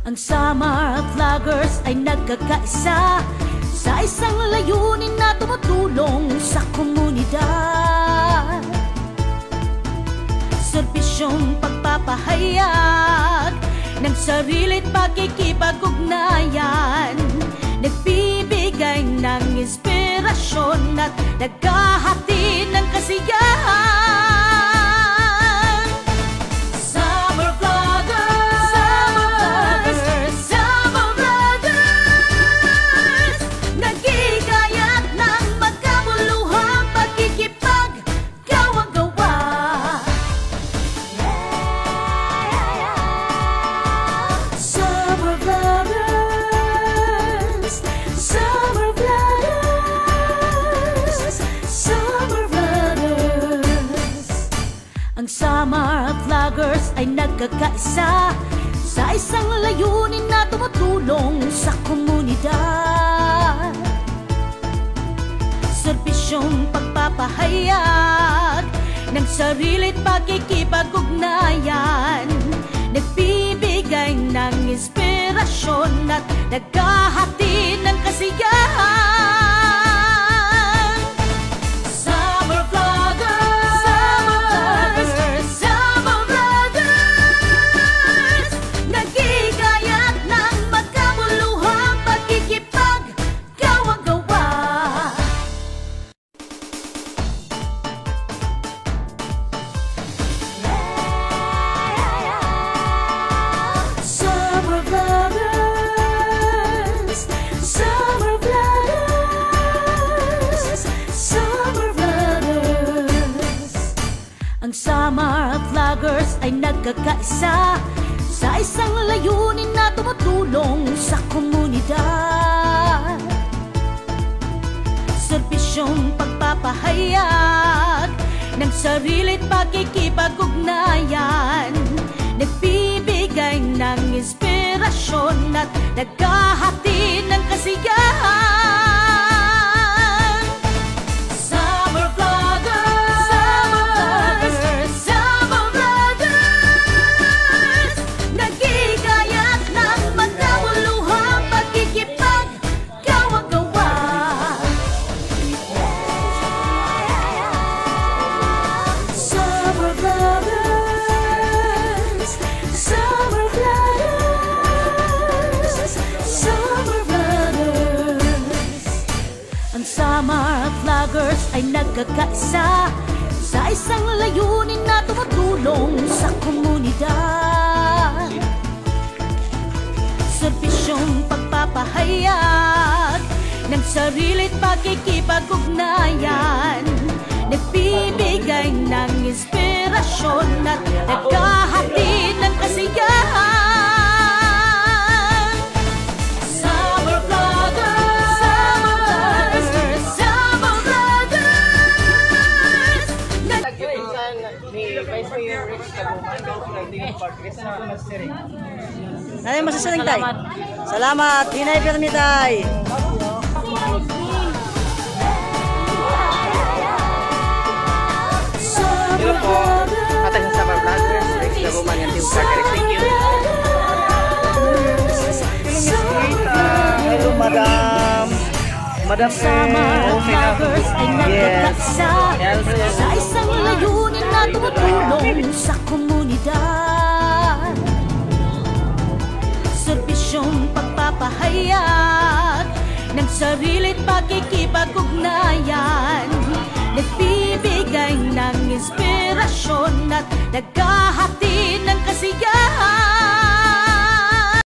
Ang Samar Vloggers ay nagkakaisa sa isang layunin na tumutulong sa komunidad. Serbisyong pagpapahayag ng sarili't pakikipag-ugnayan, nagbibigay ng inspirasyon at naghahatid ng kasiyahan. Samar Vloggers, Samar Vloggers, nagigayat ng magkamuluhang pagkikipag-gawa-gawa. Samar Vloggers, Samar Vloggers, Samar Vloggers. Ang Samar Vloggers ay nagkakaisa sa isang layunin na tumutulong sa komunidad. Serbisyong pagpapahayag ng sarili't pakikipag-ugnayan, nagbibigay ng inspirasyon at naghahatid ng kasiyahan. Samar Vloggers, Samar Vloggers, nagigayat ng magkamuluhang pagkikipag-gawa-gawa. Samar Vloggers, Samar Vloggers, Samar Vloggers. Ang Samar Vloggers ay nagkakaisa sa isang layunin na tumutulong sa komunidad. Serbisyong pagpapahayag ng sarili't pakikipag-ugnayan, nagbibigay ng inspirasyon at naghahatid ng kasiyahan. Samar Vloggers, Samar Vloggers, nagigayat ng magkamuluhang pagkikipag-gawa-gawa. Samar Vloggers, Samar Vloggers, Samar Vloggers. Ang Samar Vloggers ay nagkakaisa sa isang layunin na tumutulong sa komunidad. Serbisyong pagpapahayag ng sarili't pakikipag-ugnayan, nagbibigay ng inspirasyon at naghahatid ng kasiyahan. Samar Vloggers, Samar Vloggers, Ano masasaling tay? Salamat. Hinay pirmi tay. Samar Vloggers, Atas sa Samar Vloggers, next na buman yung team partner. Thank you. Hello madam. Madam Samar Vloggers ay nagkakaisa sa isang layunin na tumutulong sa komunidad. Serbisyong pagpapahayag ng sarili't pakikipag-ugnayan, nagbibigay ng inspirasyon at naghahatid